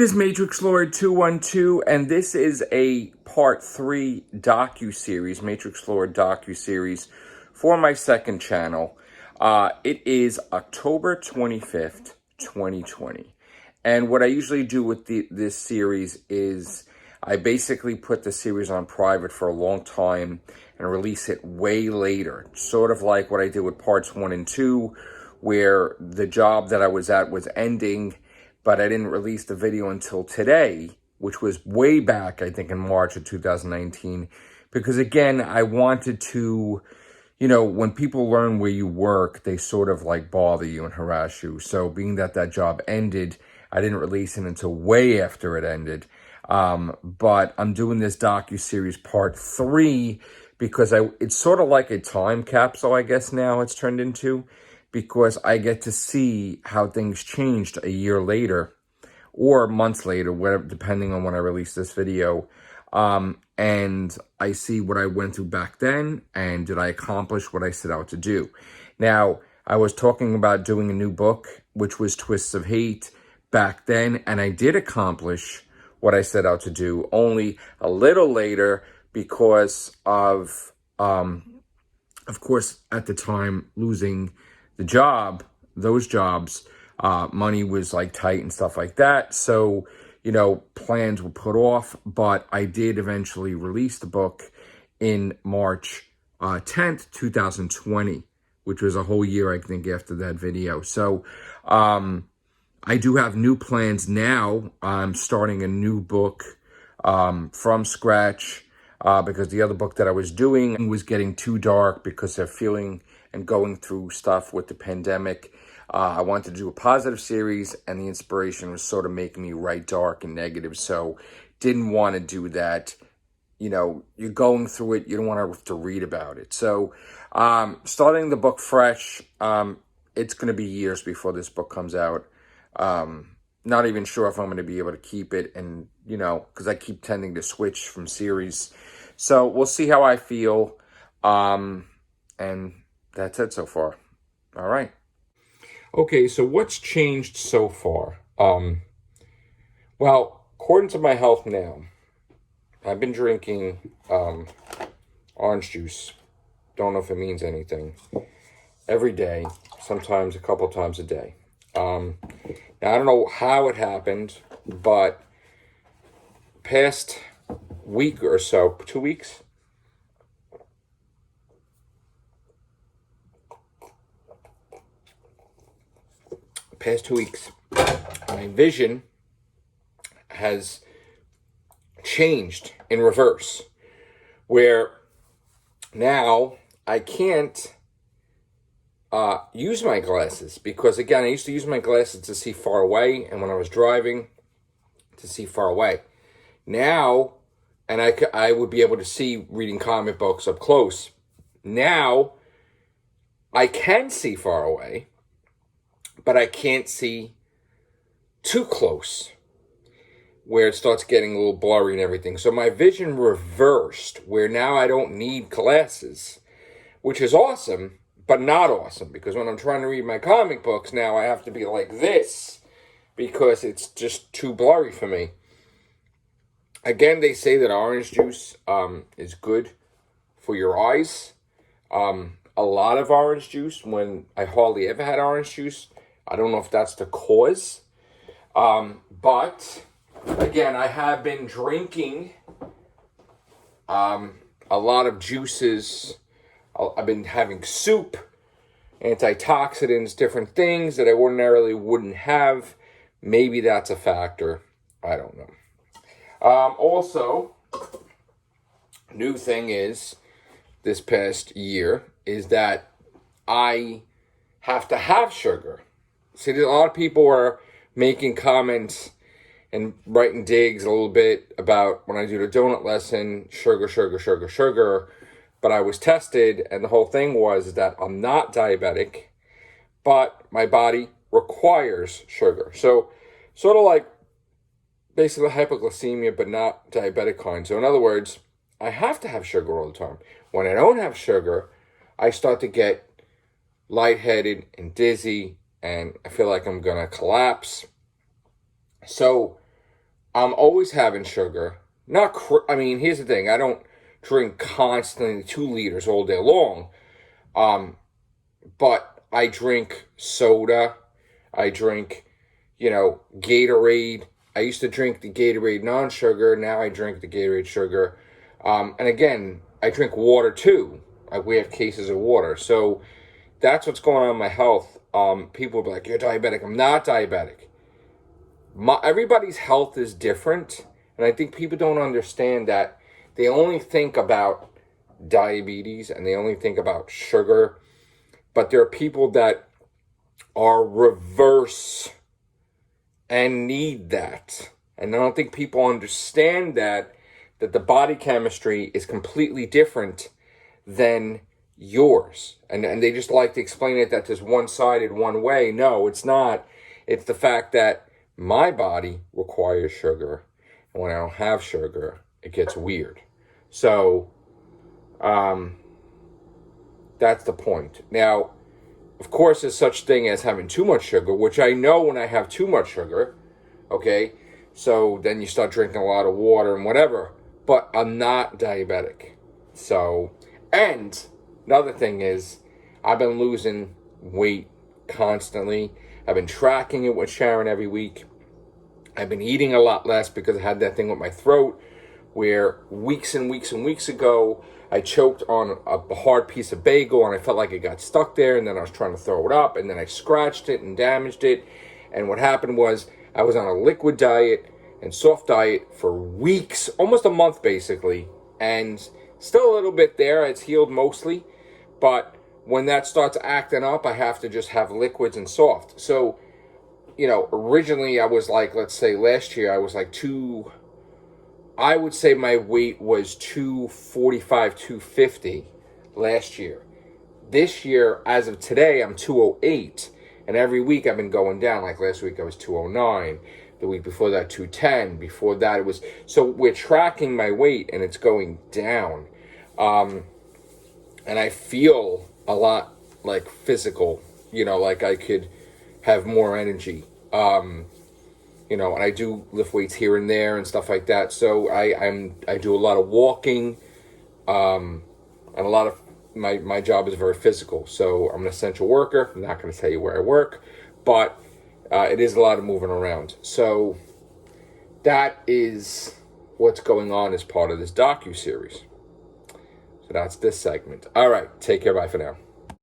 This is Matrixlord 212, and this is a part 3 docu-series, Matrixlord docu-series, for my second channel. It is October 25th, 2020. And what I usually do with this series is I basically put the series on private for a long time and release it way later. Sort of like what I did with parts 1 and 2, where the job that I was at was ending, but I didn't release the video until today, which was way back, I think, in March of 2019. Because again, I wanted to, when people learn where you work, they sort of like bother you and harass you. So being that job ended, I didn't release it until way after it ended. But I'm doing this docu-series part 3 because it's sort of like a time capsule, I guess now it's turned into, because I get to see how things changed a year later or months later, whatever, depending on when I release this video. And I see what I went through back then, and did I accomplish what I set out to do. Now, I was talking about doing a new book, which was Twists of Hate, back then, and I did accomplish what I set out to do, only a little later because of course, at the time, losing the job, those jobs, money was like tight and stuff like that. So, plans were put off, but I did eventually release the book in March 10th, 2020, which was a whole year, I think, after that video. So, I do have new plans now. I'm starting a new book from scratch because the other book that I was doing was getting too dark because of feeling and going through stuff with the pandemic. I wanted to do a positive series, and the inspiration was sort of making me write dark and negative, so didn't want to do that. You're going through it, you don't want to have to read about it. So starting the book fresh, it's going to be years before this book comes out. Not even sure if I'm going to be able to keep it, and, because I keep tending to switch from series. So we'll see how I feel, and that's it so far. All right. Okay, so what's changed so far? Well, according to my health now, I've been drinking orange juice. Don't know if it means anything. Every day, sometimes a couple times a day. Now, I don't know how it happened, but past week or so, 2 weeks, my vision has changed in reverse, where now I can't use my glasses, because again, I used to use my glasses to see far away, and when I was driving, to see far away. Now, and I would be able to see reading comic books up close. Now, I can see far away, but I can't see too close, where it starts getting a little blurry and everything. So my vision reversed, where now I don't need glasses, which is awesome, but not awesome, because when I'm trying to read my comic books now, I have to be like this, because it's just too blurry for me. Again, they say that orange juice is good for your eyes. A lot of orange juice, when I hardly ever had orange juice. I don't know if that's the cause. But, again, I have been drinking a lot of juices. I've been having soup, antioxidants, different things that I ordinarily wouldn't have. Maybe that's a factor. I don't know. Also, new thing is, this past year, is that I have to have sugar. See, a lot of people are making comments and writing digs a little bit about when I do the donut lesson, sugar, sugar, sugar, sugar. But I was tested, and the whole thing was that I'm not diabetic, but my body requires sugar. So, sort of like basically hypoglycemia, but not diabetic kind. So in other words, I have to have sugar all the time. When I don't have sugar, I start to get lightheaded and dizzy, and I feel like I'm going to collapse. So I'm always having sugar. Not, I mean, here's the thing. I don't drink constantly 2 liters all day long. But I drink soda. I drink, Gatorade. I used to drink the Gatorade non-sugar. Now I drink the Gatorade sugar. And again, I drink water too. We have cases of water. So that's what's going on in my health. People will be like, you're diabetic. I'm not diabetic. Everybody's health is different. And I think people don't understand that. They only think about diabetes and they only think about sugar. But there are people that are reverse and need that. And I don't think people understand that the body chemistry is completely different than yours. And they just like to explain it that there's one-sided one way. No, it's not. It's the fact that my body requires sugar. And when I don't have sugar, it gets weird. So, that's the point. Now, of course, there's such thing as having too much sugar, which I know when I have too much sugar, okay? So then you start drinking a lot of water and whatever. But I'm not diabetic. So, and another thing is, I've been losing weight constantly. I've been tracking it with Sharon every week. I've been eating a lot less because I had that thing with my throat where weeks and weeks and weeks ago, I choked on a hard piece of bagel and I felt like it got stuck there, and then I was trying to throw it up, and then I scratched it and damaged it. And what happened was I was on a liquid diet and soft diet for weeks, almost a month basically, and still a little bit there. It's healed mostly, but when that starts acting up, I have to just have liquids and soft. So, originally I was like, let's say last year I was like I would say my weight was 245, 250 last year. This year, as of today, I'm 208. And every week I've been going down. Like last week I was 209. The week before that, 210. Before that it was... So we're tracking my weight and it's going down. And I feel a lot like physical. Like I could have more energy. And I do lift weights here and there and stuff like that. So I do a lot of walking, and a lot of my job is very physical. So I'm an essential worker. I'm not going to tell you where I work, but it is a lot of moving around. So that is what's going on as part of this Docu series. So that's this segment. All right, take care. Bye for now.